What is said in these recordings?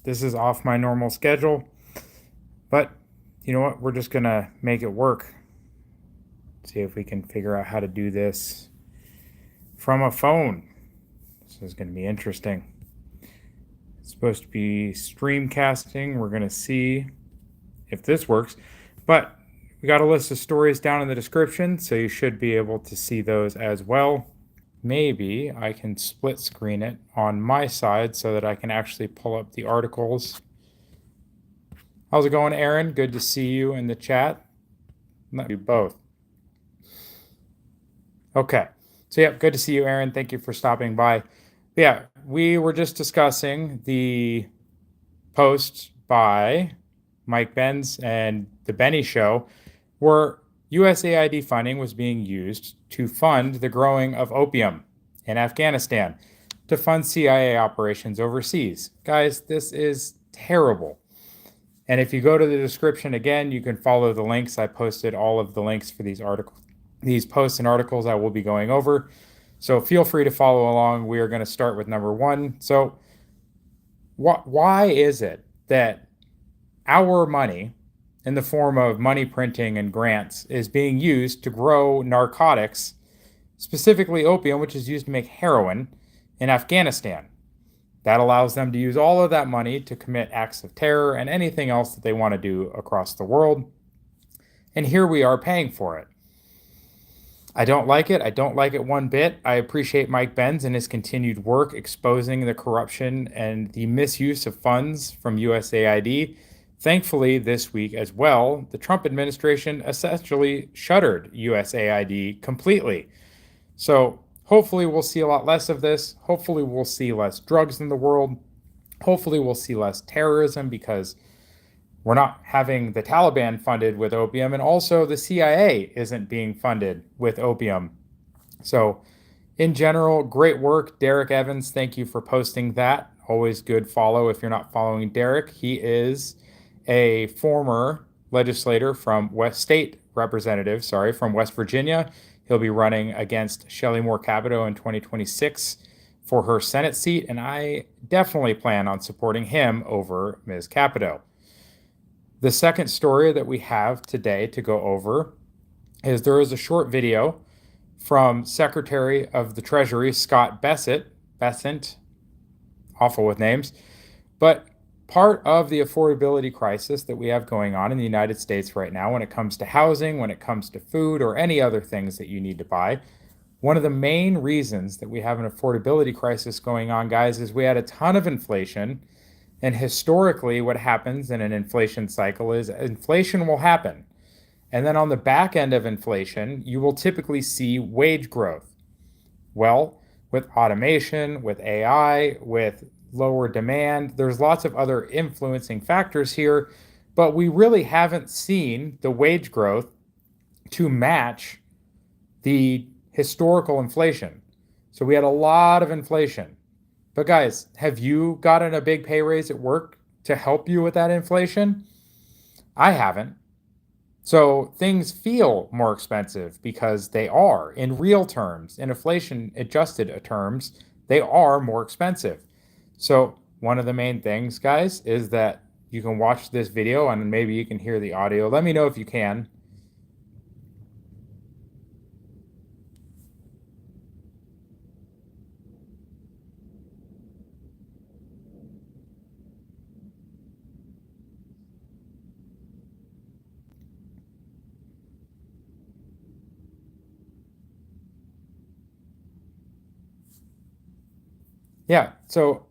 This is off my normal schedule, but you know what? We're just going to make it work. See if we can figure out how to do this from a phone. This is going to be interesting. It's supposed to be streamcasting. We're going to see if this works, but we got a list of stories down in the description, so you should be able to see those as well. Maybe I can split screen it on my side so that I can actually pull up the articles. How's it going, Aaron? Good to see you in the chat. Let me do both. Okay. So, yeah, good to see you, Aaron. Thank you for stopping by. Yeah, we were just discussing the post by Mike Benz and the Benny Show, where USAID funding was being used to fund the growing of opium in Afghanistan, to fund CIA operations overseas. Guys, this is terrible. And if you go to the description again, you can follow the links. I posted all of the links for these articles, these posts and articles I will be going over. So feel free to follow along. We are going to start with number one. So why is it that our money in the form of money printing and grants is being used to grow narcotics, specifically opium, which is used to make heroin in Afghanistan? That allows them to use all of that money to commit acts of terror and anything else that they want to do across the world. And here we are paying for it. I don't like it. I don't like it one bit. I appreciate Mike Benz and his continued work exposing the corruption and the misuse of funds from USAID. Thankfully, this week as well, the Trump administration essentially shuttered USAID completely. So hopefully we'll see a lot less of this. Hopefully we'll see less drugs in the world. Hopefully we'll see less terrorism, because we're not having the Taliban funded with opium, and also the CIA isn't being funded with opium. So in general, great work. Derek Evans, thank you for posting that. Always good follow if you're not following Derek. He is a former legislator from state representative, from West Virginia. He'll be running against Shelley Moore Capito in 2026 for her Senate seat, and I definitely plan on supporting him over Ms. Capito. The second story that we have today to go over is there is a short video from Secretary of the Treasury, Scott Bessent, awful with names, but part of the affordability crisis that we have going on in the United States right now when it comes to housing, when it comes to food, or any other things that you need to buy. One of the main reasons that we have an affordability crisis going on, guys, is we had a ton of inflation. And historically, what happens in an inflation cycle is inflation will happen. And then on the back end of inflation, you will typically see wage growth. Well, with automation, with AI, with lower demand, there's lots of other influencing factors here, but we really haven't seen the wage growth to match the historical inflation. So we had a lot of inflation. But guys, have you gotten a big pay raise at work to help you with that inflation? I haven't. So things feel more expensive because they are, in real terms, in inflation adjusted terms, they are more expensive. So one of the main things, guys, is that you can watch this video and maybe you can hear the audio. Let me know if you can. Yeah, so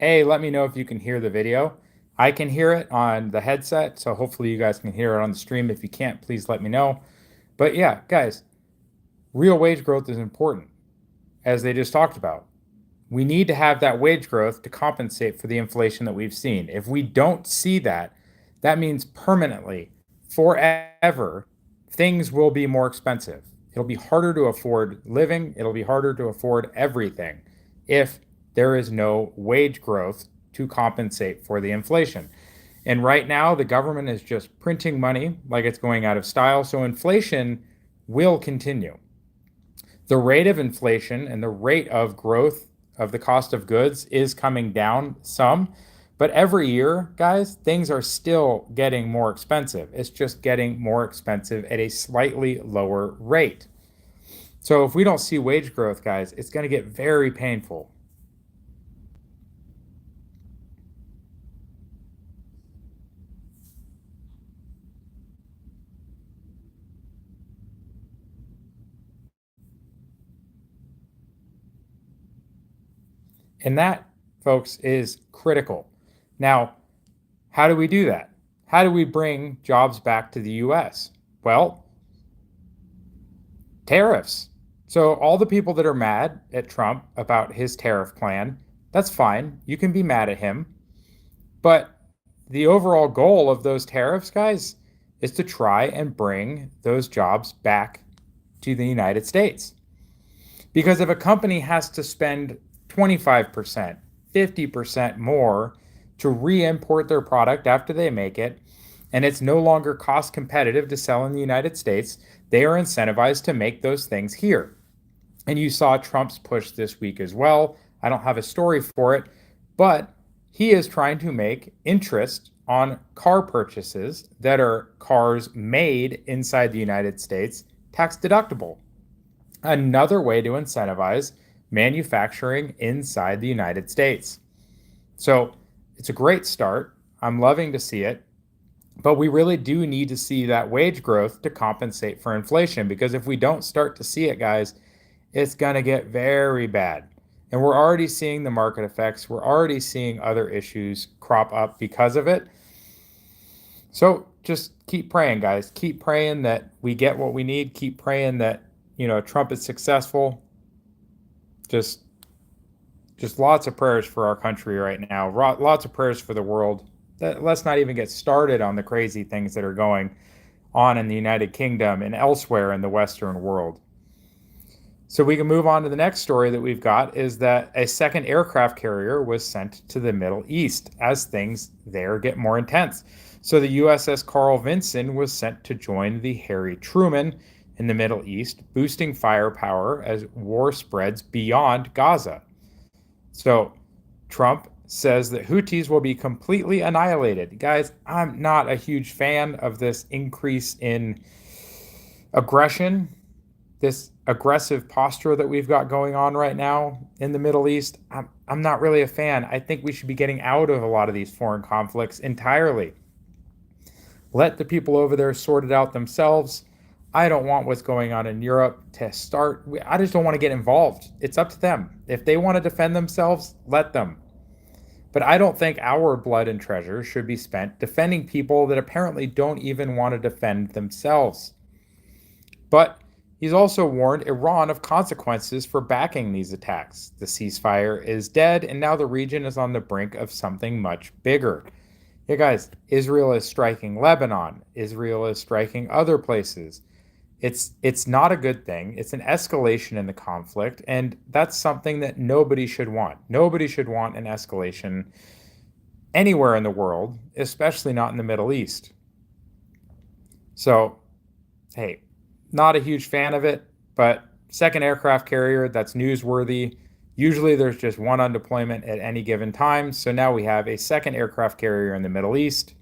let me know if you can hear the video. I can hear it on the headset, so hopefully you guys can hear it on the stream. If you can't, please let me know. But yeah, guys, real wage growth is important, as they just talked about. We need to have that wage growth to compensate for the inflation that we've seen. If we don't see that, that means permanently, forever, things will be more expensive. It'll be harder to afford living. It'll be harder to afford everything if there is no wage growth to compensate for the inflation. And right now, the government is just printing money like it's going out of style. So inflation will continue. The rate of inflation and the rate of growth of the cost of goods is coming down some, But every year, guys, things are still getting more expensive. It's just getting more expensive at a slightly lower rate. So if we don't see wage growth, guys, it's going to get very painful. And that, folks, is critical. Now, how do we do that? How do we bring jobs back to the US? Well, tariffs. So, all the people that are mad at Trump about his tariff plan, that's fine. You can be mad at him. But the overall goal of those tariffs, guys, is to try and bring those jobs back to the United States. Because if a company has to spend 25%, 50% more to re import their product after they make it, and it's no longer cost competitive to sell in the United States, they are incentivized to make those things here. And you saw Trump's push this week as well. I don't have a story for it, but he is trying to make interest on car purchases that are cars made inside the United States tax deductible. Another way to incentivize manufacturing inside the United States. So it's a great start. I'm loving to see it. But we really do need to see that wage growth to compensate for inflation, because if we don't start to see it, guys, it's going to get very bad. And we're already seeing the market effects. We're already seeing other issues crop up because of it. So just keep praying, guys. Keep praying that we get what we need. Keep praying that, Trump is successful. Just lots of prayers for our country right now. Lots of prayers for the world. Let's not even get started on the crazy things that are going on in the United Kingdom and elsewhere in the Western world. So we can move on to the next story that we've got, is that a second aircraft carrier was sent to the Middle East as things there get more intense. So the USS Carl Vinson was sent to join the Harry Truman in the Middle East, boosting firepower as war spreads beyond Gaza. So Trump says that Houthis will be completely annihilated. Guys, I'm not a huge fan of this increase in aggression, this aggressive posture that we've got going on right now in the Middle East. I'm not really a fan. I think we should be getting out of a lot of these foreign conflicts entirely. Let the people over there sort it out themselves. I don't want what's going on in Europe to start. I just don't want to get involved. It's up to them. If they want to defend themselves, let them. But I don't think our blood and treasure should be spent defending people that apparently don't even want to defend themselves. But he's also warned Iran of consequences for backing these attacks. The ceasefire is dead, and now the region is on the brink of something much bigger. Yeah, guys, Israel is striking Lebanon. Israel is striking other places. It's not a good thing. It's an escalation in the conflict, and that's something that nobody should want. Nobody should want an escalation anywhere in the world, especially not in the Middle East. So, hey, not a huge fan of it, but second aircraft carrier, that's newsworthy. Usually there's just one on deployment at any given time. So now we have a second aircraft carrier in the Middle East.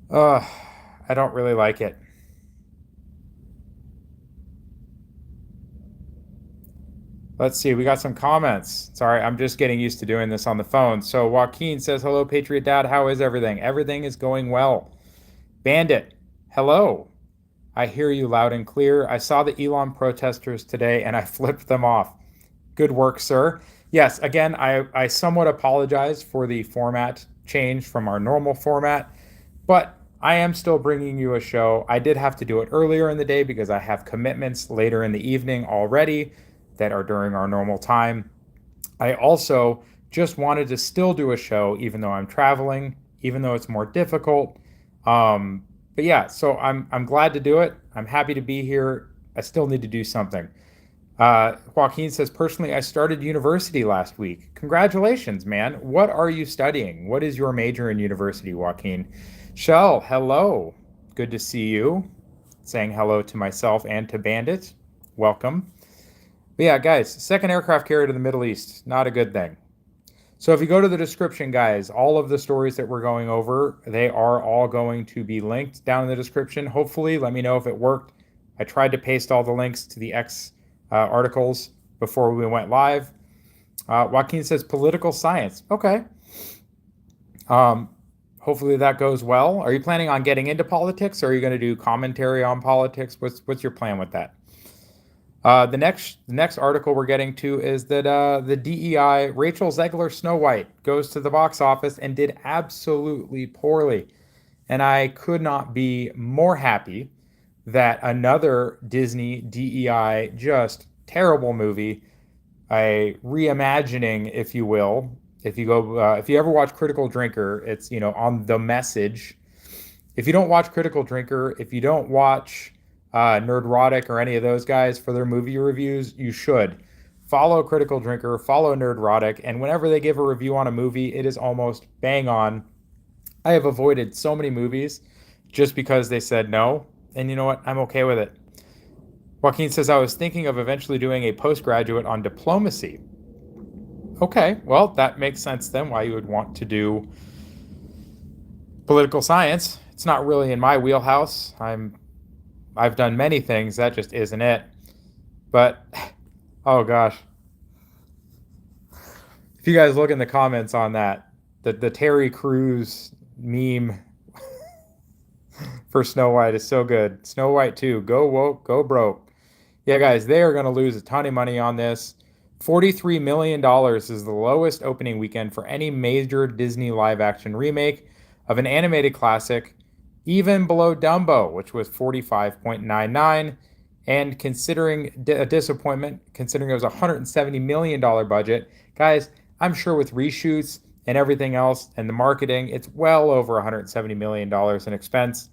I don't really like it. Let's see, we got some comments. Sorry, I'm just getting used to doing this on the phone. So Joaquin says, hello, Patriot Dad. How is everything? Everything is going well. Bandit, hello. I hear you loud and clear. I saw the Elon protesters today and I flipped them off. Good work, sir. Yes, again, I somewhat apologize for the format change from our normal format, but I am still bringing you a show. I did have to do it earlier in the day because I have commitments later in the evening already that are during our normal time. I also just wanted to still do a show even though I'm traveling, even though it's more difficult. But yeah, so I'm glad to do it. I'm happy to be here. I still need to do something. Joaquin says, personally, I started university last week. Congratulations, man. What are you studying? What is your major in university, Joaquin? Shell, hello. Good to see you. Saying hello to myself and to Bandit. Welcome. But yeah, guys, second aircraft carrier to the Middle East, not a good thing. So if you go to the description, guys, all of the stories that we're going over, they are all going to be linked down in the description. Hopefully, let me know if it worked. I tried to paste all the links to the X articles before we went live. Joaquin says political science. Okay. Hopefully that goes well. Are you planning on getting into politics, or are you going to do commentary on politics? What's your plan with that? The next article we're getting to is that the DEI Rachel Zegler Snow White goes to the box office and did absolutely poorly, and I could not be more happy that another Disney DEI just terrible movie, a reimagining, if you will. If you ever watch Critical Drinker, it's on The Message. If you don't watch Critical Drinker, if you don't watch Nerdrotic or any of those guys for their movie reviews, you should follow Critical Drinker, follow Nerdrotic, and whenever they give a review on a movie, it is almost bang on. I have avoided so many movies just because they said no, and you know what? I'm okay with it. Joaquin says, I was thinking of eventually doing a postgraduate on diplomacy. Okay, well, that makes sense then why you would want to do political science. It's not really in my wheelhouse. I've done many things, that just isn't it. But oh gosh. If you guys look in the comments on that, the Terry Crews meme for Snow White is so good. Snow White 2, go woke, go broke. Yeah, guys, they are going to lose a ton of money on this. $43 million is the lowest opening weekend for any major Disney live-action remake of an animated classic, even below Dumbo, which was 45.99. And considering a disappointment, considering it was a $170 million budget, guys, I'm sure with reshoots and everything else and the marketing, it's well over $170 million in expense.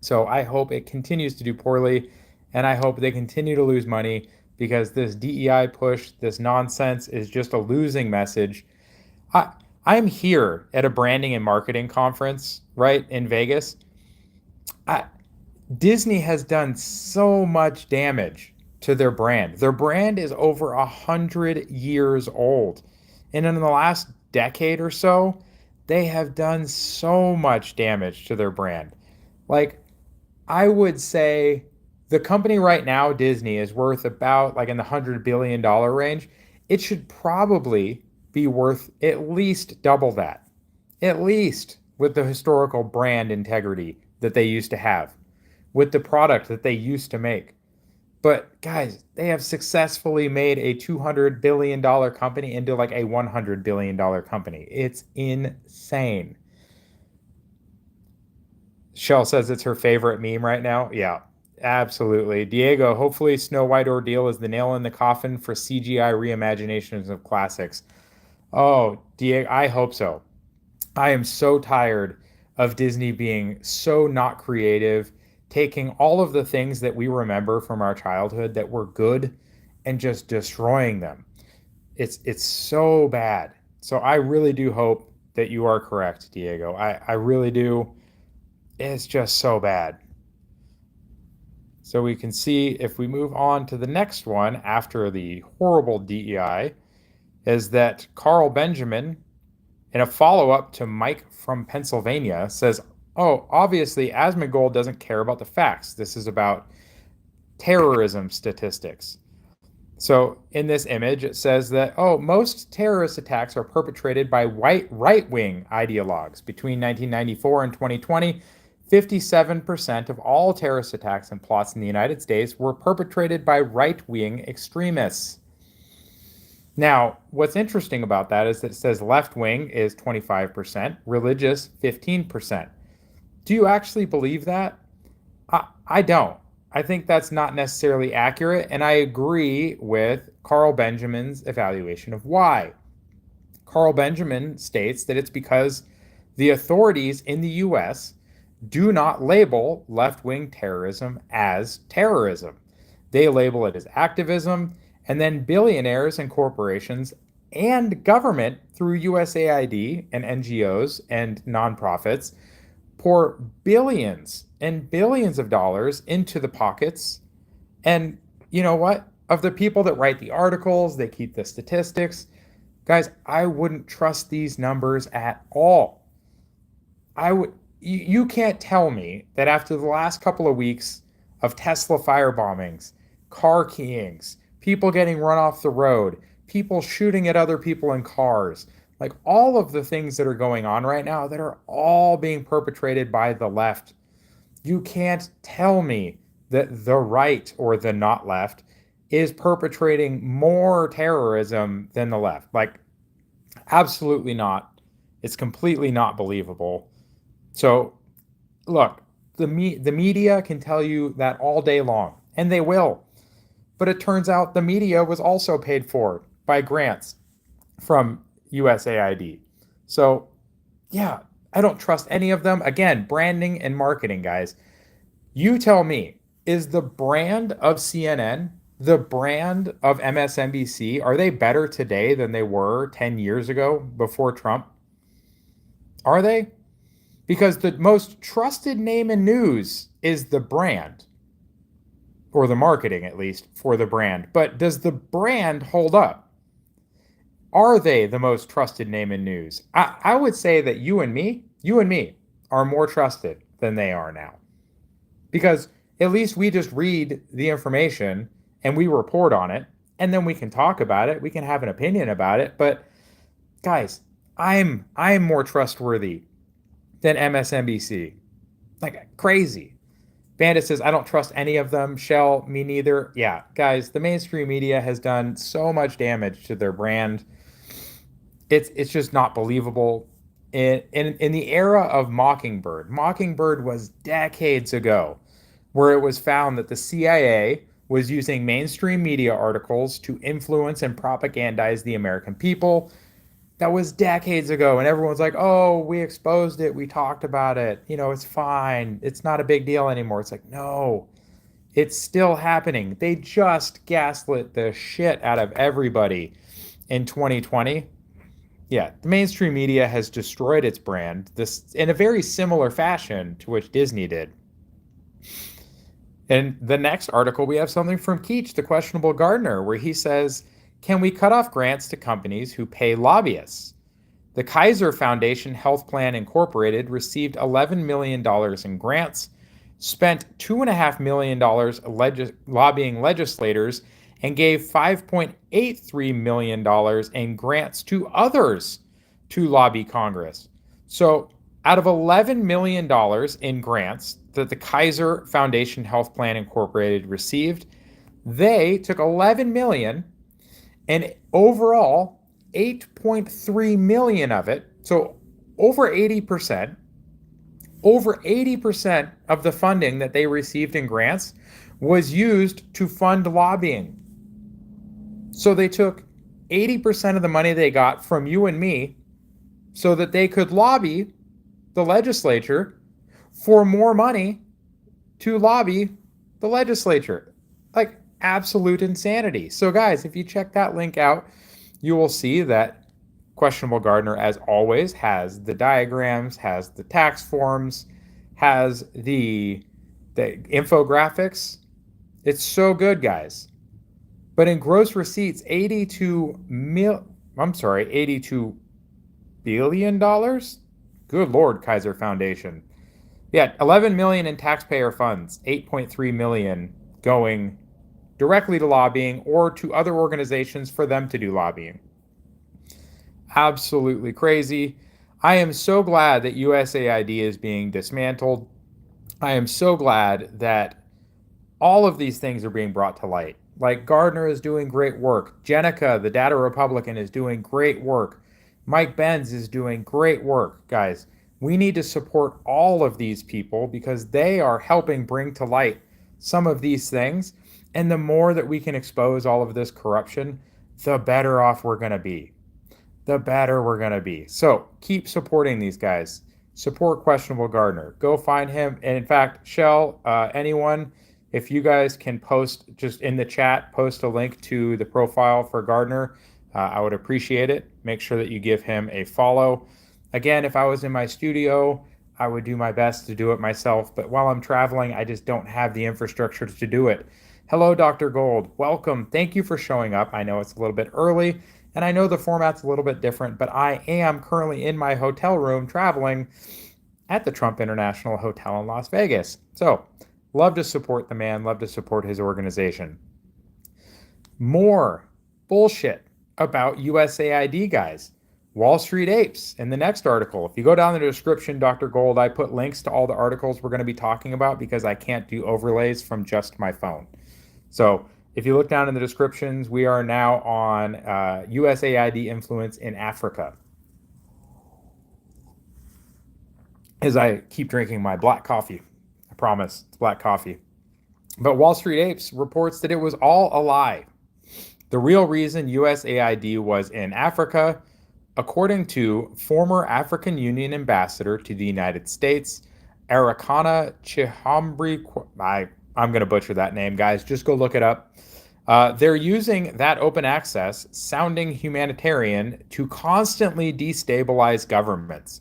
So I hope it continues to do poorly, and I hope they continue to lose money, because this DEI push, this nonsense, is just a losing message. I'm here at a branding and marketing conference, right, in Vegas. Disney has done so much damage to their brand. Their brand is over 100 years old. And in the last decade or so, they have done so much damage to their brand. Like, I would say the company right now, Disney, is worth about like in the $100 billion range. It should probably be worth at least double that, at least, with the historical brand integrity that they used to have, with the product that they used to make. But guys, they have successfully made a $200 billion company into like a $100 billion company. It's insane. Shell says it's her favorite meme right now. Yeah, absolutely. Diego, hopefully Snow White Ordeal is the nail in the coffin for CGI reimaginations of classics. Oh, Diego, I hope so. I am so tired of Disney being so not creative, taking all of the things that we remember from our childhood that were good and just destroying them. It's so bad. So I really do hope that you are correct, Diego. I really do. It's just so bad. So we can see, if we move on to the next one after the horrible DEI, is that Carl Benjamin, in a follow-up to Mike from Pennsylvania, says, oh, obviously Asmongold doesn't care about the facts. This is about terrorism statistics. So in this image, it says that, oh, most terrorist attacks are perpetrated by white right-wing ideologues. Between 1994 and 2020, 57% of all terrorist attacks and plots in the United States were perpetrated by right-wing extremists. Now, what's interesting about that is that it says left-wing is 25%, religious 15%. Do you actually believe that? I don't. I think that's not necessarily accurate, and I agree with Carl Benjamin's evaluation of why. Carl Benjamin states that it's because the authorities in the U.S. do not label left-wing terrorism as terrorism. They label it as activism, and then billionaires and corporations and government through USAID and NGOs and nonprofits pour billions and billions of dollars into the pockets. And you know what? Of the people that write the articles, they keep the statistics. Guys, I wouldn't trust these numbers at all. You can't tell me that after the last couple of weeks of Tesla firebombings, car keyings, people getting run off the road, people shooting at other people in cars, like all of the things that are going on right now that are all being perpetrated by the left. You can't tell me that the right or the not left is perpetrating more terrorism than the left. Like, absolutely not. It's completely not believable. So, look, the media can tell you that all day long, and they will. But it turns out the media was also paid for by grants from USAID. So, yeah, I don't trust any of them. Again, branding and marketing, guys. You tell me, is the brand of CNN, the brand of MSNBC, are they better today than they were 10 years ago before Trump? Are they? Because the most trusted name in news is the brand, or the marketing at least for the brand. But does the brand hold up? Are they the most trusted name in news? I would say that you and me are more trusted than they are now. Because at least we just read the information and we report on it, and then we can talk about it. We can have an opinion about it. But guys, I'm more trustworthy than MSNBC. Like crazy. Bandit says, I don't trust any of them. Shell, me neither. Yeah, guys, the mainstream media has done so much damage to their brand. It's just not believable. In the era of Mockingbird was decades ago, where it was found that the CIA was using mainstream media articles to influence and propagandize the American people. That was decades ago, and everyone's like, oh, we exposed it, we talked about it, it's fine, it's not a big deal anymore. It's like, no, it's still happening. They just gaslit the shit out of everybody in 2020. Yeah, the mainstream media has destroyed its brand, this in a very similar fashion to which Disney did. In the next article, we have something from Keach, the questionable gardener, where he says, can we cut off grants to companies who pay lobbyists? The Kaiser Foundation Health Plan Incorporated received $11 million in grants, spent $2.5 million lobbying legislators, and gave $5.83 million in grants to others to lobby Congress. So out of $11 million in grants that the Kaiser Foundation Health Plan Incorporated received, they took $11 million, and overall, 8.3 million of it, so over 80% of the funding that they received in grants was used to fund lobbying. So they took 80% of the money they got from you and me so that they could lobby the legislature for more money to lobby the legislature. Like, absolute insanity. So guys, if you check that link out, you will see that Questionable Gardener, as always, has the diagrams, has the tax forms, has the infographics. It's so good, guys. But in gross receipts, $82 billion? Good Lord, Kaiser Foundation. Yeah, 11 million in taxpayer funds, 8.3 million going directly to lobbying or to other organizations for them to do lobbying. Absolutely crazy. I am so glad that USAID is being dismantled. I am so glad that all of these things are being brought to light. Like, Gardner is doing great work. Jenica, the data Republican, is doing great work. Mike Benz is doing great work. Guys, we need to support all of these people because they are helping bring to light some of these things. And the more that we can expose all of this corruption, the better off we're going to be. The better we're going to be. So keep supporting these guys. Support Questionable Gardener. Go find him. And in fact, Shell, anyone, if you guys can post just in the chat, post a link to the profile for Gardner, I would appreciate it. Make sure that you give him a follow. Again, if I was in my studio, I would do my best to do it myself. But while I'm traveling, I just don't have the infrastructure to do it. Hello, Dr. Gold. Welcome. Thank you for showing up. I know it's a little bit early, And I know the format's a little bit different, but I am currently in my hotel room traveling at the Trump International Hotel in Las Vegas. So, love to support the man, love to support his organization. More bullshit about USAID, guys. Wall Street Apes in the next article. If you go down in the description, Dr. Gold, I put links to all the articles we're going to be talking about because I can't do overlays from just my phone. So if you look down in the descriptions, we are now on USAID influence in Africa. As I keep drinking my black coffee. I promise, it's black coffee. But Wall Street Apes reports that it was all a lie. The real reason USAID was in Africa, according to former African Union ambassador to the United States, Arikana Chihambri, I'm going to butcher that name, guys. Just go look it up. They're using that open access, sounding humanitarian, to constantly destabilize governments.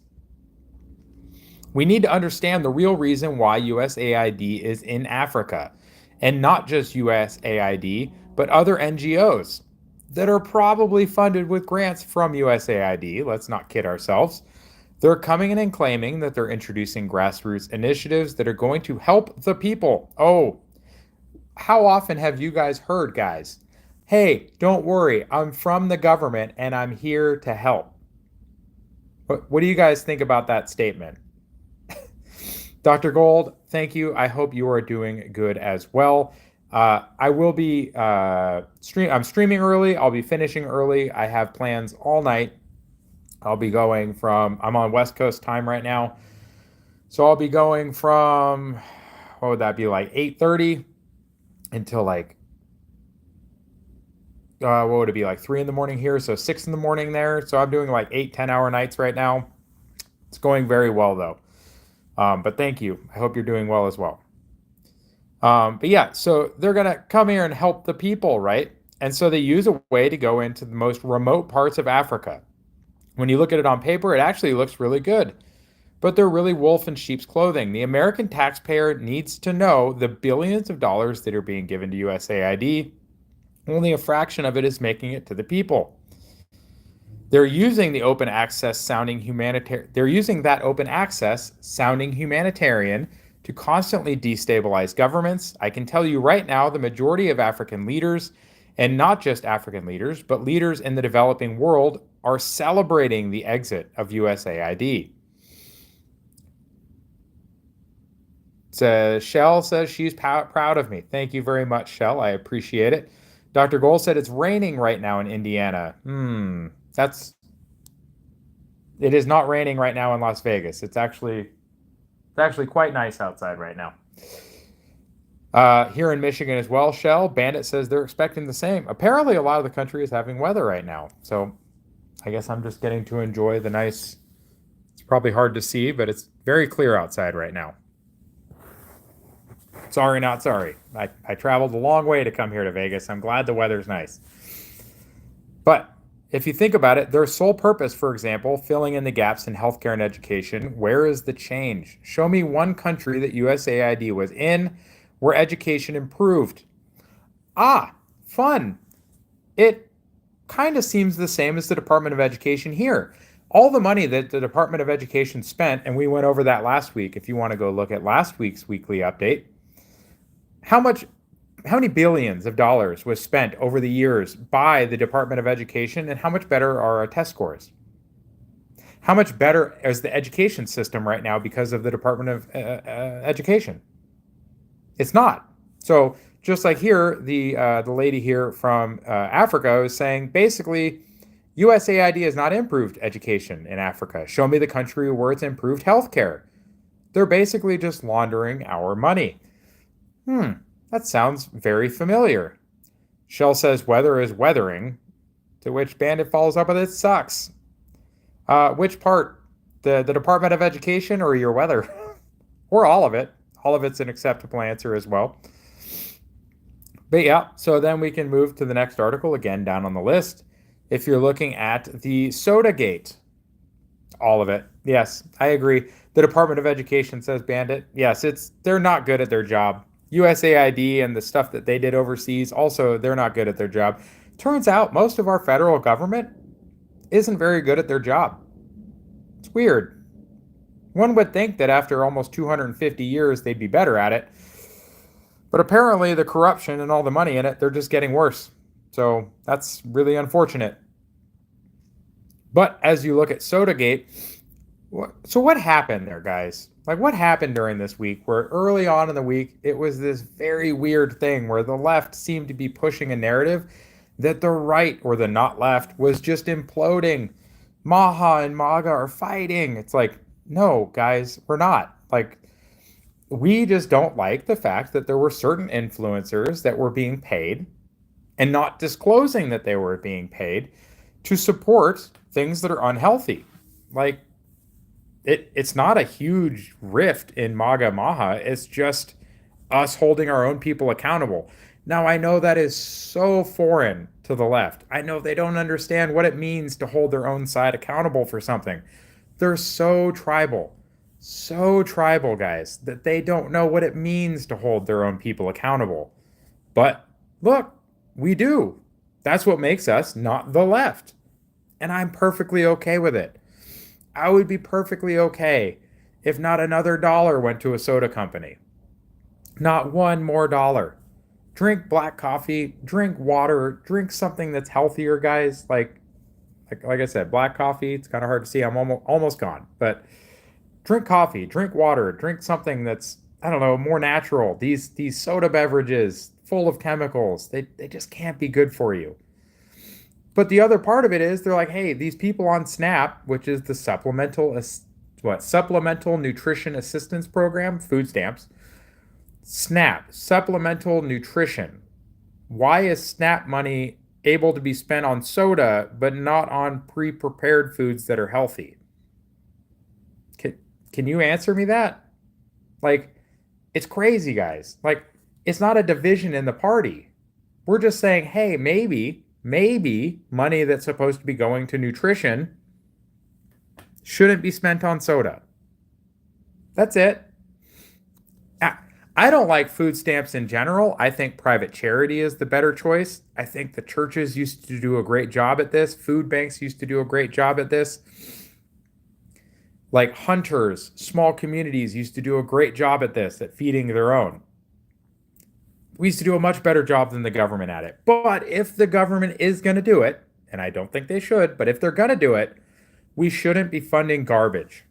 We need to understand the real reason why USAID is in Africa, and not just USAID, but other NGOs that are probably funded with grants from USAID. Let's not kid ourselves. They're coming in and claiming that they're introducing grassroots initiatives that are going to help the people. Oh, how often have you guys heard, guys? Hey, don't worry, I'm from the government and I'm here to help. What do you guys think about that statement? Dr. Gold, thank you. I hope you are doing good as well. I will be I'm streaming early. I'll be finishing early. I have plans all night. I'll be going I'm on West Coast time right now. So I'll be going from, what would that be, like 8:30 until like, what would it be, like 3 in the morning here? So 6 in the morning there. So I'm doing like 8-10 hour nights right now. It's going very well though. But thank you. I hope you're doing well as well. But yeah, so they're going to come here and help the people, right? And so they use a way to go into the most remote parts of Africa. When you look at it on paper, it actually looks really good. But they're really wolf in sheep's clothing. The American taxpayer needs to know the billions of dollars that are being given to USAID, only a fraction of it is making it to the people. They're using the open access sounding humanitarian. They're using that open access sounding humanitarian to constantly destabilize governments. I can tell you right now, the majority of African leaders, and not just African leaders, but leaders in the developing world, are celebrating the exit of USAID. Shell says she's proud of me. Thank you very much, Shell. I appreciate it. Dr. Gold said it's raining right now in Indiana. It is not raining right now in Las Vegas. It's actually quite nice outside right now. Here in Michigan as well, Shell, Bandit says they're expecting the same. Apparently, a lot of the country is having weather right now. So I guess I'm just getting to enjoy the nice, it's probably hard to see, but it's very clear outside right now. Sorry, not sorry. I traveled a long way to come here to Vegas. I'm glad the weather's nice. But if you think about it, their sole purpose, for example, filling in the gaps in healthcare and education, where is the change? Show me one country that USAID was in where education improved. Fun. It kind of seems the same as the Department of Education here. All the money that the Department of Education spent, and we went over that last week, if you want to go look at last week's weekly update, how many billions of dollars was spent over the years by the Department of Education, and how much better are our test scores? How much better is the education system right now because of the Department of Education? It's not. So just like here, the lady here from Africa was saying, basically, USAID has not improved education in Africa. Show me the country where it's improved healthcare. They're basically just laundering our money. That sounds very familiar. Shell says weather is weathering, to which Bandit follows up with it sucks. Which part? The Department of Education or your weather? Or all of it. All of it's an acceptable answer as well. But yeah, so then we can move to the next article, again down on the list. If you're looking at the Sodagate, all of it. Yes, I agree. The Department of Education, says Bandit. Yes, they're not good at their job. USAID and the stuff that they did overseas, also, they're not good at their job. Turns out most of our federal government isn't very good at their job. It's weird. One would think that after almost 250 years they'd be better at it, but apparently the corruption and all the money in it, they're just getting worse. So that's really unfortunate. But as you look at Sodagate, so what happened there, guys? Like, what happened during this week where early on in the week, it was this very weird thing where the left seemed to be pushing a narrative that the right, or the not left, was just imploding. Maha and MAGA are fighting. It's like, no, guys, we're not. Like, we just don't like the fact that there were certain influencers that were being paid and not disclosing that they were being paid to support things that are unhealthy. Like, it's not a huge rift in MAGA Maha. It's just us holding our own people accountable. Now, I know that is so foreign to the left. I know they don't understand what it means to hold their own side accountable for something. They're so tribal, guys, that they don't know what it means to hold their own people accountable. But look, we do. That's what makes us not the left. And I'm perfectly okay with it. I would be perfectly okay if not another dollar went to a soda company. Not one more dollar. Drink black coffee, drink water, drink something that's healthier, guys. Like I said, black coffee, it's kind of hard to see. I'm almost gone. But drink coffee, drink water, drink something that's, I don't know, more natural. These soda beverages full of chemicals, they just can't be good for you. But the other part of it is they're like, hey, these people on SNAP, which is the Supplemental Nutrition Assistance Program, food stamps. SNAP, Supplemental Nutrition. Why is SNAP money able to be spent on soda but not on pre-prepared foods that are healthy? Can you answer me that? Like, it's crazy, guys. Like, it's not a division in the party. We're just saying, hey, maybe money that's supposed to be going to nutrition shouldn't be spent on soda. That's it. I don't like food stamps in general. I think private charity is the better choice. I think the churches used to do a great job at this. Food banks used to do a great job at this. Like hunters, small communities used to do a great job at this, at feeding their own. We used to do a much better job than the government at it. But if the government is going to do it, and I don't think they should, but if they're going to do it, we shouldn't be funding garbage.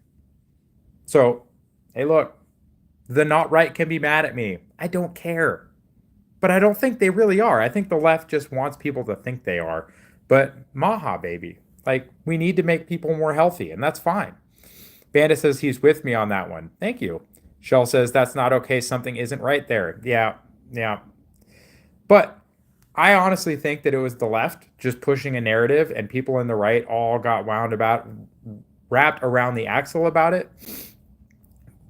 So, hey, look, the not right can be mad at me. I don't care. But I don't think they really are. I think the left just wants people to think they are. But Maha, baby. Like, we need to make people more healthy, and that's fine. Bandit says he's with me on that one. Thank you. Shell says that's not okay. Something isn't right there. Yeah. But I honestly think that it was the left just pushing a narrative, and people in the right all got wrapped around the axle about it.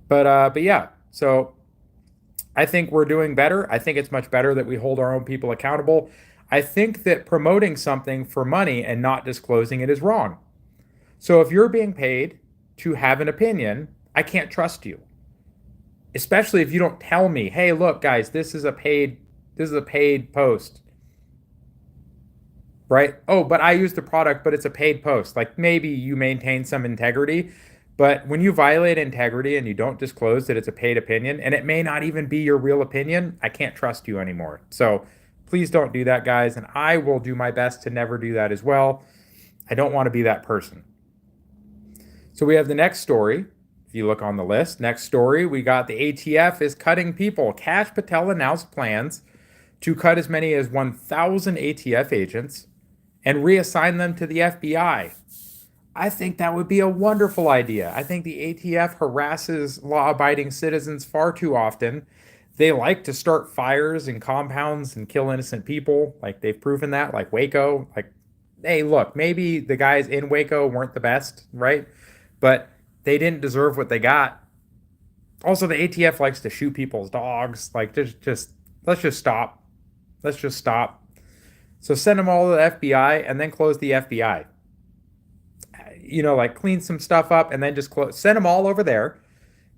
But yeah. So I think we're doing better. I think it's much better that we hold our own people accountable. I think that promoting something for money and not disclosing it is wrong. So if you're being paid to have an opinion, I can't trust you. Especially if you don't tell me, hey, look, guys, this is a paid post. Right? Oh, but I use the product, but it's a paid post. Like, maybe you maintain some integrity, but when you violate integrity and you don't disclose that it's a paid opinion, and it may not even be your real opinion, I can't trust you anymore. So please don't do that, guys. And I will do my best to never do that as well. I don't want to be that person. So we have the next story. If you look on the list, next story, we got the ATF is cutting people. Kash Patel announced plans to cut as many as 1,000 ATF agents and reassign them to the FBI. I think that would be a wonderful idea. I think the ATF harasses law-abiding citizens far too often. They like to start fires in compounds and kill innocent people. Like, they've proven that, like Waco. Like, hey, look, maybe the guys in Waco weren't the best, right? But they didn't deserve what they got. Also, the ATF likes to shoot people's dogs. Like, let's just stop. Let's just stop. So send them all to the FBI and then close the FBI. Like, clean some stuff up and then just send them all over there,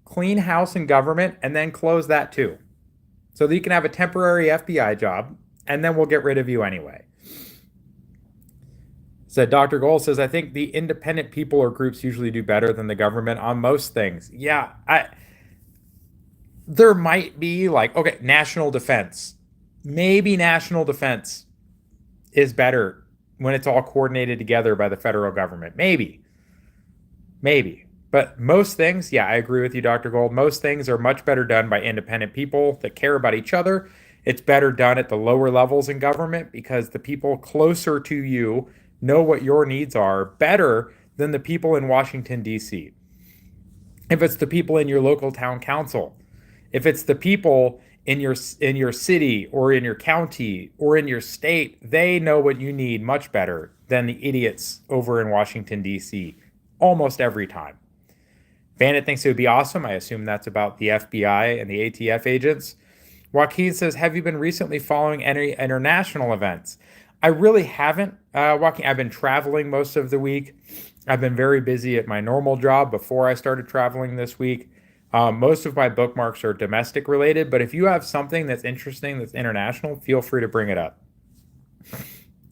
clean house and government, and then close that too. So that you can have a temporary FBI job, and then we'll get rid of you anyway. Said Dr. Gold says, I think the independent people or groups usually do better than the government on most things. Yeah, there might be like, okay, national defense. Maybe national defense is better when it's all coordinated together by the federal government. Maybe. Maybe. But most things, yeah, I agree with you, Dr. Gold. Most things are much better done by independent people that care about each other. It's better done at the lower levels in government because the people closer to you know what your needs are better than the people in Washington, D.C. If it's the people in your local town council, if it's the people in your city or in your county or in your state, they know what you need much better than the idiots over in Washington, D.C. almost every time. Bandit thinks it would be awesome. I assume that's about the FBI and the ATF agents. Joaquin says, have you been recently following any international events? I really haven't, Joaquin. I've been traveling most of the week. I've been very busy at my normal job before I started traveling this week. Most of my bookmarks are domestic related, but if you have something that's interesting that's international, feel free to bring it up.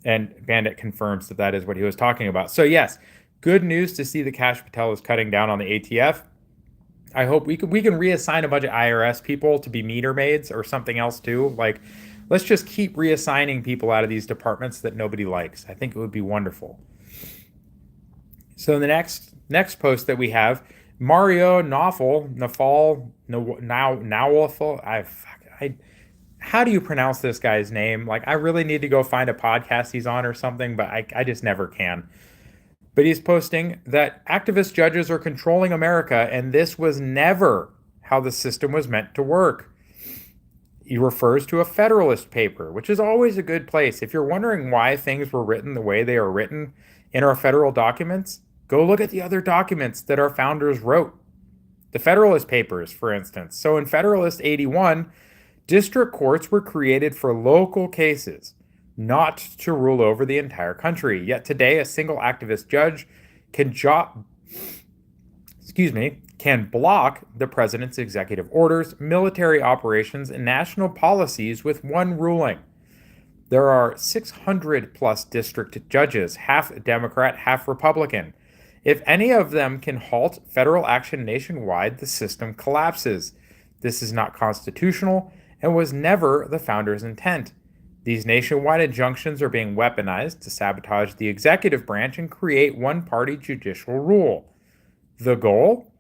And Bandit confirms that that is what he was talking about. So yes, good news to see that Kash Patel is cutting down on the ATF. I hope we can reassign a bunch of IRS people to be meter maids or something else too. Like, let's just keep reassigning people out of these departments that nobody likes. I think it would be wonderful. So the next post that we have, Mario Nawfal, how do you pronounce this guy's name? Like, I really need to go find a podcast he's on or something, but I just never can. But he's posting that activist judges are controlling America, and this was never how the system was meant to work. He refers to a Federalist paper, which is always a good place. If you're wondering why things were written the way they are written in our federal documents, go look at the other documents that our founders wrote. The Federalist Papers, for instance. So in Federalist 81, district courts were created for local cases, not to rule over the entire country. Yet today, a single activist judge can can block the president's executive orders, military operations, and national policies with one ruling. There are 600 plus district judges, half Democrat, half Republican. If any of them can halt federal action nationwide, the system collapses. This is not constitutional and was never the founders' intent. These nationwide injunctions are being weaponized to sabotage the executive branch and create one-party judicial rule. The goal?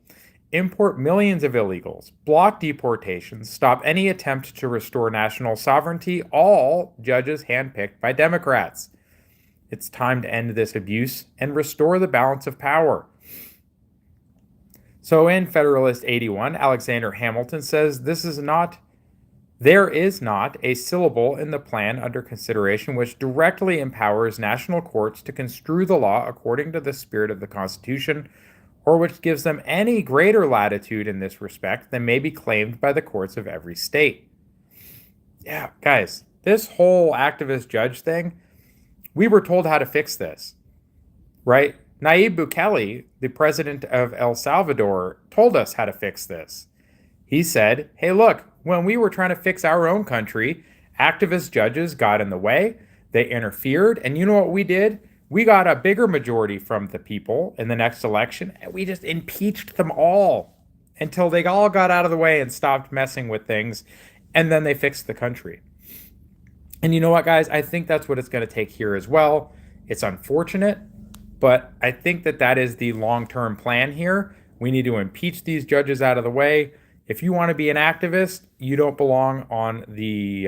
Import millions of illegals, block deportations, stop any attempt to restore national sovereignty, all judges handpicked by Democrats. It's time to end this abuse and restore the balance of power. So in Federalist 81, Alexander Hamilton says there is not a syllable in the plan under consideration which directly empowers national courts to construe the law according to the spirit of the Constitution, or which gives them any greater latitude in this respect than may be claimed by the courts of every state. Yeah, guys, this whole activist judge thing, we were told how to fix this, right? Nayib Bukele, the president of El Salvador, told us how to fix this. He said, hey, look, when we were trying to fix our own country, activist judges got in the way, they interfered, and you know what we did? We got a bigger majority from the people in the next election, and we just impeached them all until they all got out of the way and stopped messing with things, and then they fixed the country. And you know what, guys? I think that's what it's going to take here as well. It's unfortunate, but I think that that is the long-term plan here. We need to impeach these judges out of the way. If you want to be an activist, you don't belong on the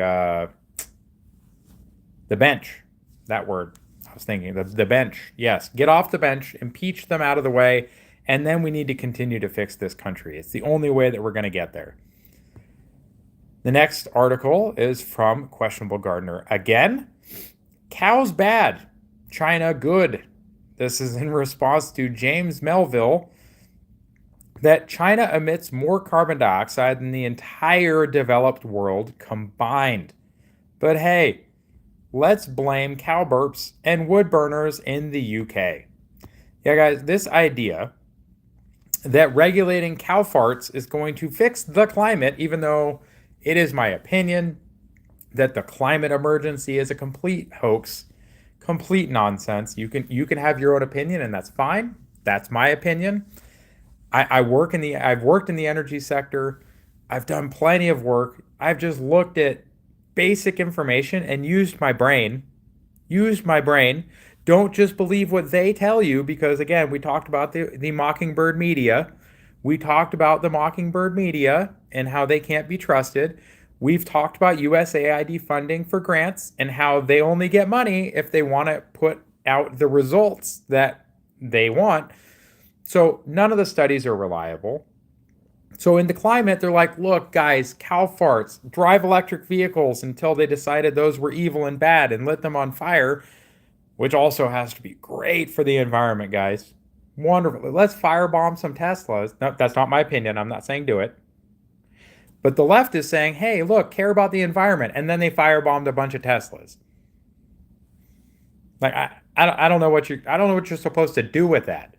bench. That word. I was thinking the bench. Yes, get off the bench, impeach them out of the way, and then we need to continue to fix this country. It's the only way that we're going to get there. The next article is from Questionable Gardener. Again, cows bad, China good. This is in response to James Melville that China emits more carbon dioxide than the entire developed world combined. But hey, let's blame cow burps and wood burners in the UK. Yeah, guys, this idea that regulating cow farts is going to fix the climate, even though it is my opinion that the climate emergency is a complete hoax, complete nonsense. You can have your own opinion, and that's fine. That's my opinion. I've worked in the energy sector. I've done plenty of work. I've just looked at basic information and used my brain. Used my brain. Don't just believe what they tell you, because again, we talked about the Mockingbird media. We talked about the Mockingbird media and how they can't be trusted. We've talked about USAID funding for grants and how they only get money if they want to put out the results that they want. So none of the studies are reliable. So in the climate, they're like, look, guys, cow farts, drive electric vehicles until they decided those were evil and bad and lit them on fire, which also has to be great for the environment, guys. Wonderful. Let's firebomb some Teslas. No, that's not my opinion. I'm not saying do it. But the left is saying, hey, look, care about the environment. And then they firebombed a bunch of Teslas. Like, I don't know what you're supposed to do with that.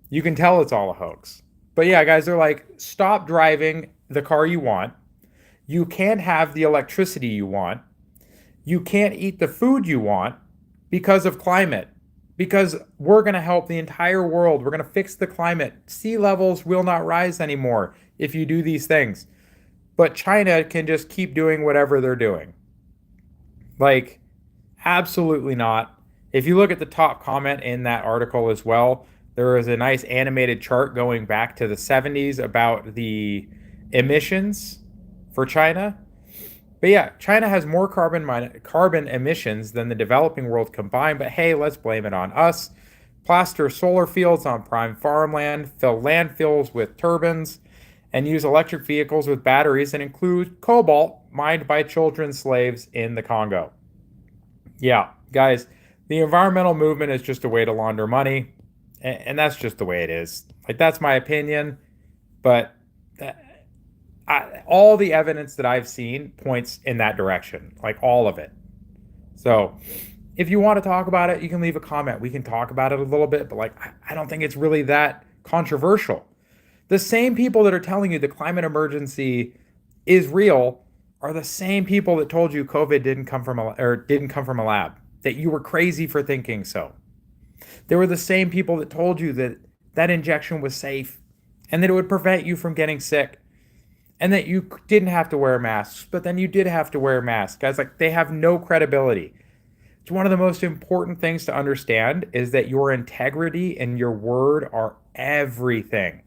You can tell it's all a hoax. But yeah, guys, they're like, stop driving the car you want. You can't have the electricity you want. You can't eat the food you want because of climate. Because we're going to help the entire world. We're going to fix the climate. Sea levels will not rise anymore if you do these things. But China can just keep doing whatever they're doing. Like, absolutely not. If you look at the top comment in that article as well, there is a nice animated chart going back to the 70s about the emissions for China. But yeah, China has more carbon emissions than the developing world combined. But hey, let's blame it on us. Plaster solar fields on prime farmland, fill landfills with turbines, and use electric vehicles with batteries that include cobalt mined by children slaves in the Congo. Yeah, guys, the environmental movement is just a way to launder money, and that's just the way it is. Like, that's my opinion, but all the evidence that I've seen points in that direction, like all of it. So if you want to talk about it, you can leave a comment. We can talk about it a little bit, but like, I don't think it's really that controversial. The same people that are telling you the climate emergency is real are the same people that told you COVID didn't come from a lab, that you were crazy for thinking so. They were the same people that told you that that injection was safe and that it would prevent you from getting sick and that you didn't have to wear masks, but then you did have to wear masks. Guys, like, they have no credibility. It's one of the most important things to understand is that your integrity and your word are everything.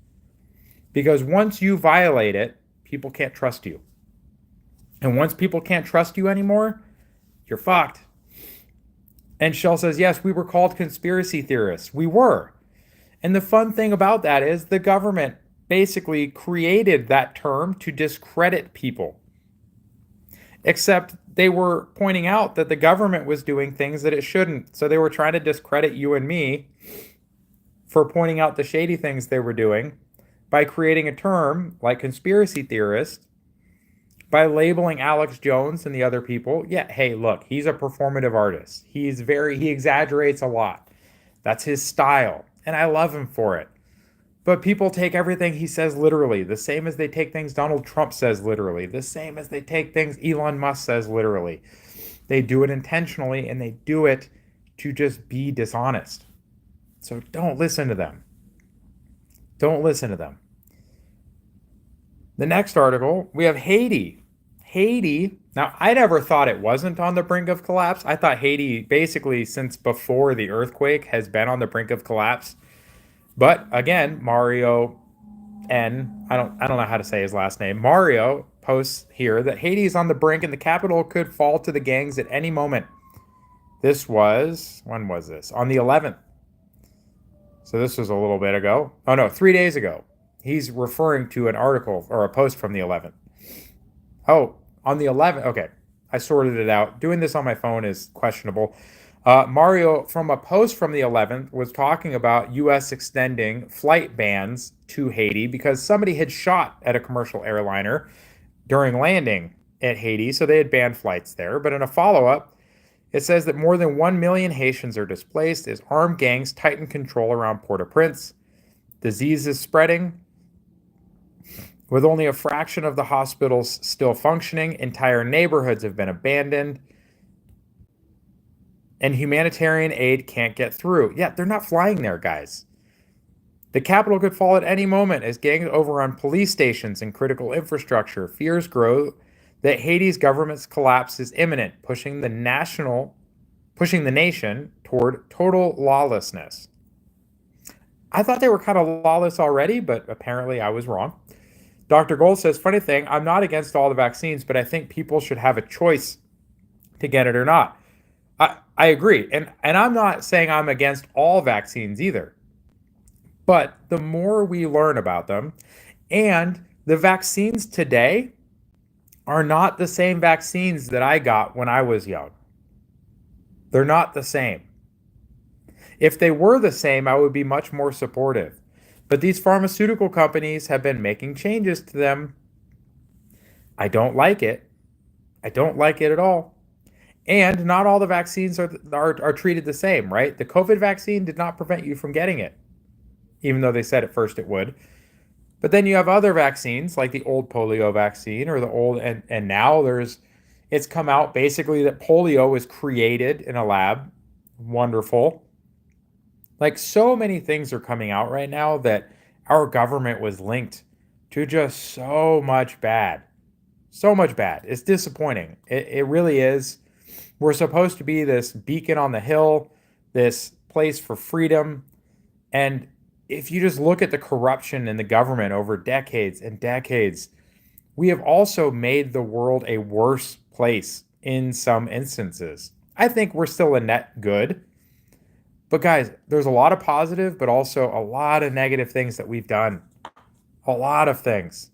Because once you violate it, people can't trust you. And once people can't trust you anymore, you're fucked. And Shell says, yes, we were called conspiracy theorists. We were. And the fun thing about that is the government basically created that term to discredit people. Except they were pointing out that the government was doing things that it shouldn't. So they were trying to discredit you and me for pointing out the shady things they were doing by creating a term like conspiracy theorist, by labeling Alex Jones and the other people. Yeah, hey, look, he's a performative artist. He exaggerates a lot. That's his style, and I love him for it. But people take everything he says literally, the same as they take things Donald Trump says literally, the same as they take things Elon Musk says literally. They do it intentionally, and they do it to just be dishonest. So don't listen to them. Don't listen to them. The next article, we have Haiti. Haiti, now I never thought it wasn't on the brink of collapse. I thought Haiti, basically since before the earthquake, has been on the brink of collapse. But again, Mario N, I don't know how to say his last name. Mario posts here that Haiti is on the brink and the capital could fall to the gangs at any moment. This was, when was this? On the 11th. So this was a little bit ago. Oh no, 3 days ago. He's referring to an article or a post from the 11th. Oh, on the 11th. Okay, I sorted it out. Doing this on my phone is questionable. Mario, from a post from the 11th, was talking about U.S. extending flight bans to Haiti because somebody had shot at a commercial airliner during landing at Haiti, so they had banned flights there. But in a follow-up, it says that more than 1 million Haitians are displaced as armed gangs tighten control around Port-au-Prince. Disease is spreading. With only a fraction of the hospitals still functioning, entire neighborhoods have been abandoned. and humanitarian aid can't get through. Yeah, they're not flying there, guys. The capital could fall at any moment as gangs overrun police stations and critical infrastructure. Fears grow that Haiti's government's collapse is imminent, pushing the nation toward total lawlessness. I thought they were kind of lawless already, but apparently I was wrong. Dr. Gold says, funny thing, I'm not against all the vaccines, but I think people should have a choice to get it or not. I agree. And I'm not saying I'm against all vaccines either. But the more we learn about them, and the vaccines today are not the same vaccines that I got when I was young. They're not the same. If they were the same, I would be much more supportive. But these pharmaceutical companies have been making changes to them. I don't like it. I don't like it at all. And not all the vaccines are treated the same, right? The COVID vaccine did not prevent you from getting it, even though they said at first it would. But then you have other vaccines like the old polio vaccine or the old, and now it's come out basically that polio was created in a lab. Wonderful. Like so many things are coming out right now that our government was linked to just so much bad. So much bad. It's disappointing. It really is. We're supposed to be this beacon on the hill, this place for freedom. And if you just look at the corruption in the government over decades and decades, we have also made the world a worse place in some instances. I think we're still a net good. But guys, there's a lot of positive, but also a lot of negative things that we've done. A lot of things.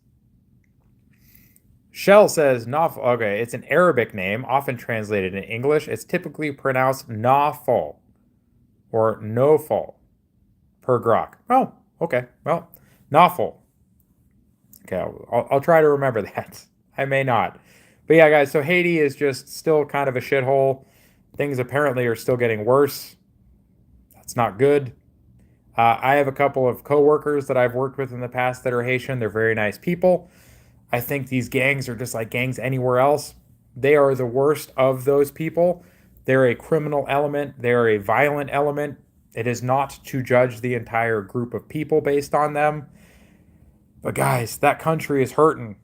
Shell says, okay, it's an Arabic name, often translated in English. It's typically pronounced Nawfal or Nofal per grok. Oh, okay. Well, Nawfal. Okay, I'll try to remember that. I may not. But yeah, guys, so Haiti is just still kind of a shithole. Things apparently are still getting worse. That's not good. I have a couple of coworkers that I've worked with in the past that are Haitian. They're very nice people. I think these gangs are just like gangs anywhere else. They are the worst of those people. They're a criminal element. They're a violent element. It is not to judge the entire group of people based on them. But guys, that country is hurting.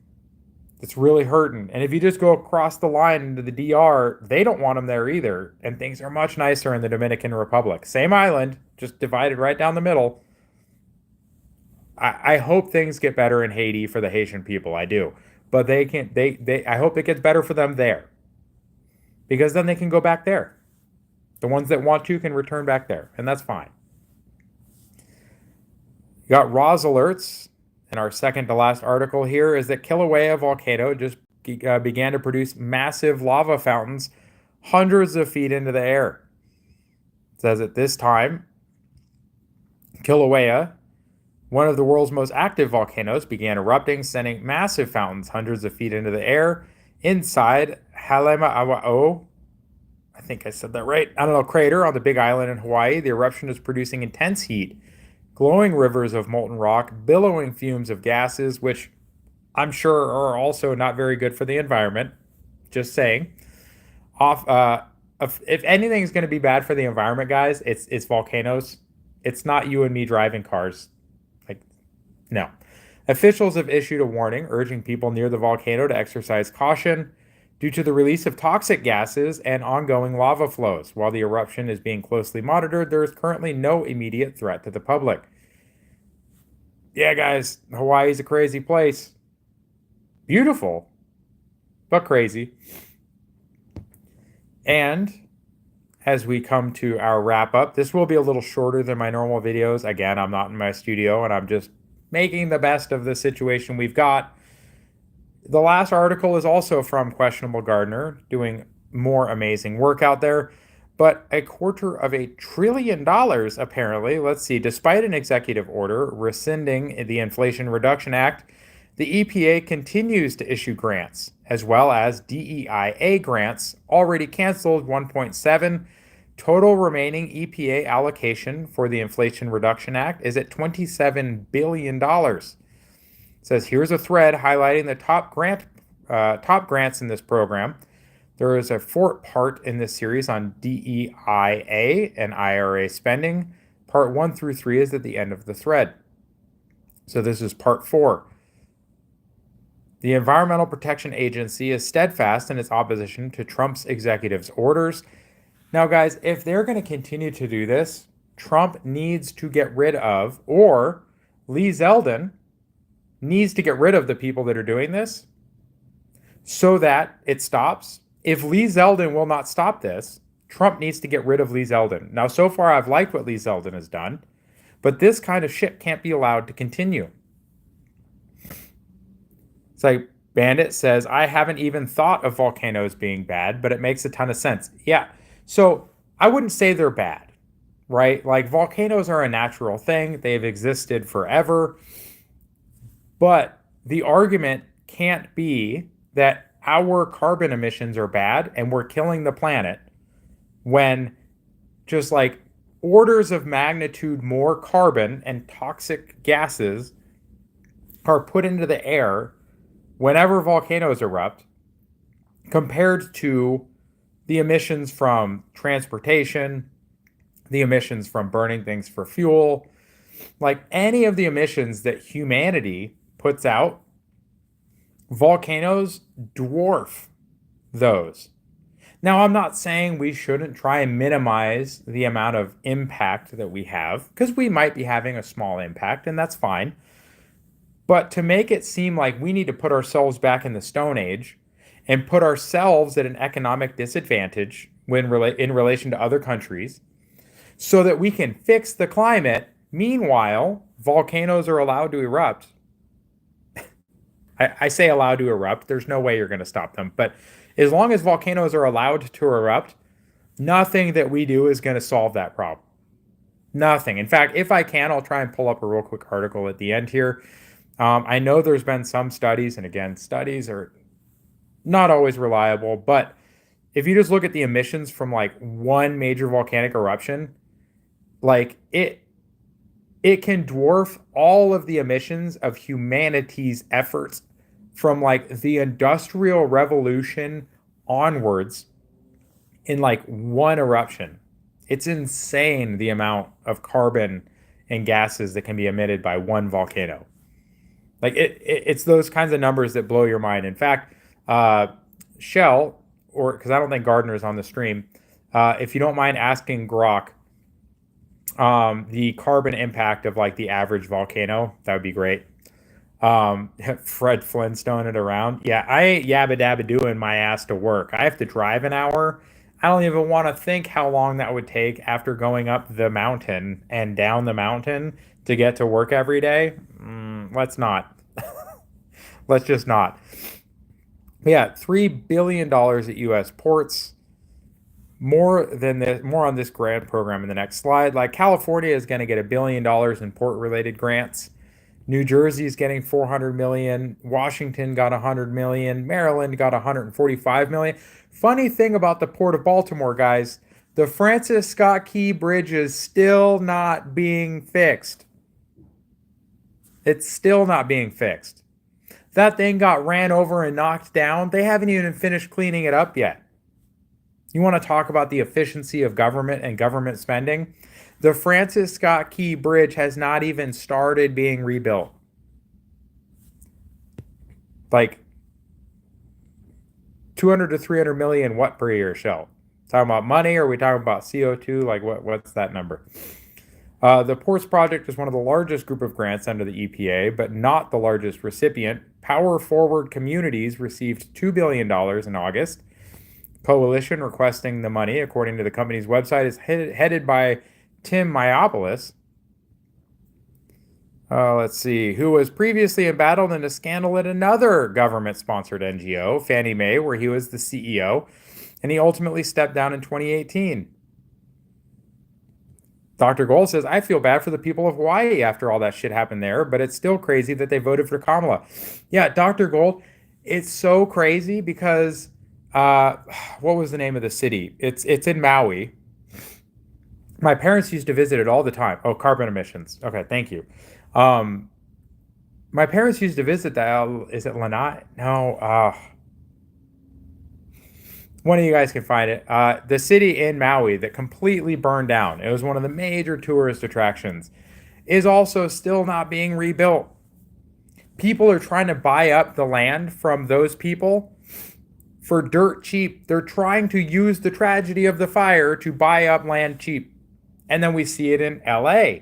It's really hurting. And if you just go across the line into the DR, they don't want them there either. And things are much nicer in the Dominican Republic. Same island, just divided right down the middle. I hope things get better in Haiti for the Haitian people. I do. But I hope it gets better for them there. Because then they can go back there. The ones that want to can return back there. And that's fine. You got Roz alerts. And our second to last article here is that Kilauea volcano just began to produce massive lava fountains hundreds of feet into the air. It says at this time, Kilauea, one of the world's most active volcanoes, began erupting, sending massive fountains hundreds of feet into the air inside Halemaʻauʻo. I think I said that right. I don't know, crater on the Big Island in Hawaii. The eruption is producing intense heat, glowing rivers of molten rock, billowing fumes of gases, which I'm sure are also not very good for the environment. Just saying. If anything is going to be bad for the environment, guys, it's volcanoes. It's not you and me driving cars. No. Officials have issued a warning urging people near the volcano to exercise caution due to the release of toxic gases and ongoing lava flows. While the eruption is being closely monitored, there is currently no immediate threat to the public. Yeah, guys, Hawaii's a crazy place. Beautiful, but crazy. And as we come to our wrap up, this will be a little shorter than my normal videos. Again, I'm not in my studio and I'm just making the best of the situation we've got. The last article is also from Questionable Gardener, doing more amazing work out there. But $250 billion, apparently, let's see, despite an executive order rescinding the Inflation Reduction Act, the EPA continues to issue grants, as well as DEIA grants, already canceled 1.7. Total remaining EPA allocation for the Inflation Reduction Act is at $27 billion. It says, here's a thread highlighting the top grants in this program. There is a fourth part in this series on DEIA and IRA spending. Part 1 through 3 is at the end of the thread. So this is part 4. The Environmental Protection Agency is steadfast in its opposition to Trump's executive's orders. Now, guys, if they're going to continue to do this, Trump needs to get rid of, or Lee Zeldin needs to get rid of the people that are doing this so that it stops. If Lee Zeldin will not stop this, Trump needs to get rid of Lee Zeldin. Now, so far, I've liked what Lee Zeldin has done, but this kind of shit can't be allowed to continue. It's like Bandit says, I haven't even thought of volcanoes being bad, but it makes a ton of sense. Yeah, so I wouldn't say they're bad, right? Like volcanoes are a natural thing. They've existed forever. But the argument can't be that our carbon emissions are bad and we're killing the planet when just like orders of magnitude more carbon and toxic gases are put into the air whenever volcanoes erupt compared to the emissions from transportation, the emissions from burning things for fuel, like any of the emissions that humanity puts out, volcanoes dwarf those. Now, I'm not saying we shouldn't try and minimize the amount of impact that we have, because we might be having a small impact, and that's fine. But to make it seem like we need to put ourselves back in the Stone Age and put ourselves at an economic disadvantage in relation to other countries so that we can fix the climate, meanwhile, volcanoes are allowed to erupt. I say allowed to erupt. There's no way you're going to stop them. But as long as volcanoes are allowed to erupt, nothing that we do is going to solve that problem. Nothing. In fact, if I can, I'll try and pull up a real quick article at the end here. I know there's been some studies, and again, studies are not always reliable, but if you just look at the emissions from like one major volcanic eruption, like it can dwarf all of the emissions of humanity's efforts from like the Industrial Revolution onwards in like one eruption. It's insane the amount of carbon and gases that can be emitted by one volcano. Like it's those kinds of numbers that blow your mind. In fact, Shell, or because I don't think Gardner's on the stream, if you don't mind asking Grok the carbon impact of like the average volcano, that would be great. Fred Flintstone it around. Yeah, I ain't yabba dabba doing my ass to work. I have to drive an hour. I don't even want to think how long that would take after going up the mountain and down the mountain to get to work every day. Let's not. Let's just not. Yeah, $3 billion at U.S. ports. More on this grant program in the next slide. Like California is going to get $1 billion in port-related grants. New Jersey is getting 400 million. Washington got 100 million. Maryland got 145 million. Funny thing about the Port of Baltimore, guys, the Francis Scott Key Bridge is still not being fixed. It's still not being fixed. That thing got ran over and knocked down. They haven't even finished cleaning it up yet. You want to talk about the efficiency of government and government spending? The Francis Scott Key Bridge has not even started being rebuilt. Like 200 to 300 million what per year, Shell? Talking about money, or are we talking about CO2? Like what's that number? The Ports Project is one of the largest group of grants under the EPA, but not the largest recipient. Power Forward Communities received $2 billion in August. Coalition requesting the money, according to the company's website, is headed by Tim Myopoulos. Let's see, who was previously embattled in a scandal at another government-sponsored NGO, Fannie Mae, where he was the CEO, and he ultimately stepped down in 2018. Dr. Gold says, I feel bad for the people of Hawaii after all that shit happened there, but it's still crazy that they voted for Kamala. Yeah, Dr. Gold, it's so crazy because what was the name of the city? It's in Maui. My parents used to visit it all the time. Oh, carbon emissions. Okay, thank you. My parents used to visit that. Is it Lanai? No. One of you guys can find it. The city in Maui that completely burned down, it was one of the major tourist attractions, is also still not being rebuilt. People are trying to buy up the land from those people for dirt cheap. They're trying to use the tragedy of the fire to buy up land cheap. And then we see it in LA.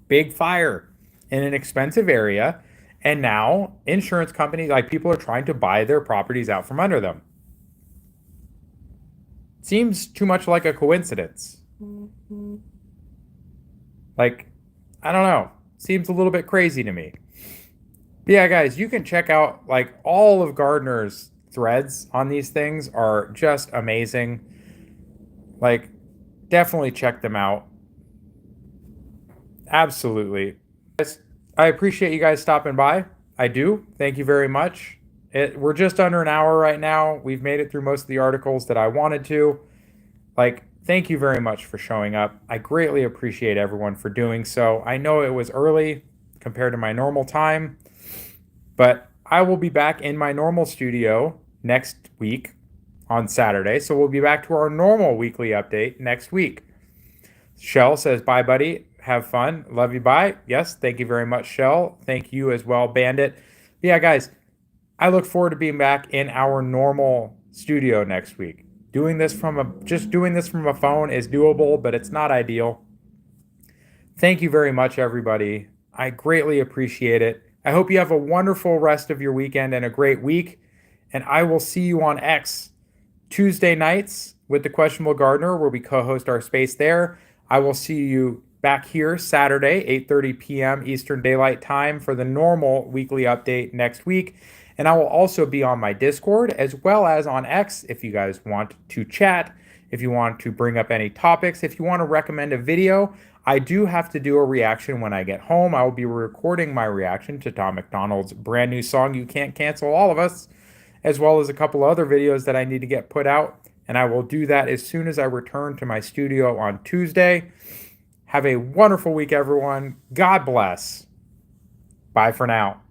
Big fire in an expensive area. And now insurance companies, like people are trying to buy their properties out from under them. Seems too much like a coincidence. Like, I don't know. Seems a little bit crazy to me. But yeah, guys, you can check out like all of Gardner's threads on these things are just amazing. Like, definitely check them out. Absolutely. I appreciate you guys stopping by. I do. Thank you very much. We're just under an hour right now. We've made it through most of the articles that I wanted to. Like, thank you very much for showing up. I greatly appreciate everyone for doing so. I know it was early compared to my normal time, but I will be back in my normal studio next week on Saturday. So we'll be back to our normal weekly update next week. Shell says, bye, buddy. Have fun. Love you. Bye. Yes. Thank you very much, Shell. Thank you as well, Bandit. But yeah, guys, I look forward to being back in our normal studio next week. Doing this from a phone is doable, but it's not ideal. Thank you very much, everybody. I greatly appreciate it. I hope you have a wonderful rest of your weekend and a great week. And I will see you on X Tuesday nights with the Questionable Gardener, where we co-host our space there. I will see you back here Saturday, 8:30 p.m. Eastern Daylight Time for the normal weekly update next week. And I will also be on my Discord as well as on X if you guys want to chat, if you want to bring up any topics, if you want to recommend a video. I do have to do a reaction when I get home. I will be recording my reaction to Tom MacDonald's brand new song, You Can't Cancel All of Us, as well as a couple other videos that I need to get put out. And I will do that as soon as I return to my studio on Tuesday. Have a wonderful week, everyone. God bless. Bye for now.